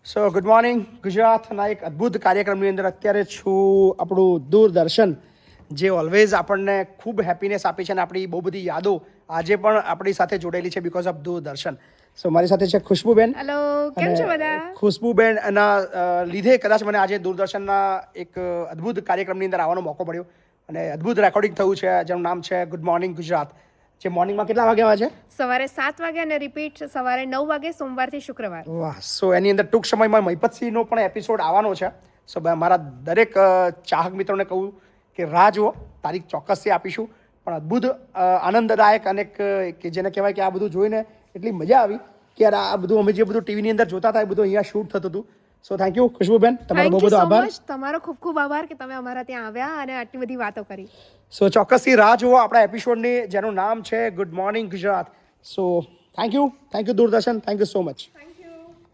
સો good morning ગુજરાતના એક અદ્ભુત કાર્યક્રમની અંદર અત્યારે છું આપણું દૂરદર્શન જે ઓલવેઝ આપણને ખૂબ હેપીનેસ આપી છે અને આપણી બહુ બધી યાદો આજે પણ આપણી સાથે જોડાયેલી છે બીકોઝ ઓફ દૂરદર્શન. સો મારી સાથે છે ખુશ્બુબેન. હેલો, કેમ છો બધા? ખુશ્બુબેન એના લીધે કદાચ મને આજે દૂરદર્શનના એક અદ્ભુત કાર્યક્રમની અંદર આવવાનો મોકો મળ્યો અને અદ્ભુત રેકોર્ડિંગ થયું છે જેનું નામ છે ગુડ મોર્નિંગ ગુજરાત, જે મોર્નિંગમાં કેટલા વાગે આવે છે? સવારે 7 વાગે અને રિપીટ સવારે 9 વાગે સોમવારથી શુક્રવાર. વાહ. સો એની અંદર ટૂંક સમયમાં મહિપતસિંહનો પણ એપિસોડ આવવાનો છે. સો મારા દરેક ચાહક મિત્રોને કહું કે રાહ જુઓ, તારીખ ચોક્કસથી આપીશું. પણ અદ્ભુત આનંદદાયક અને કે જેને કહેવાય કે આ બધું જોઈને એટલી મજા આવી કે યાર આ બધું અમે જે બધું ટીવીની અંદર જોતા હતા એ બધું અહીંયા શૂટ થતું હતું. સો થેન્ક યુ ખુશ્બુબેન, તમારો બહુ થેન્ક યુ બધો સો આભાર. મચ. તમારો ખૂબ ખૂબ આભાર કે તમે અમારા ત્યાં આવ્યા અને આટલી બધી વાતો કરી. સો ચોક્કસથી રાહ જુઓ આપણા એપિસોડની જેનું નામ છે good morning Gujarat. So thank you Doordarshan, thank you so much. Thank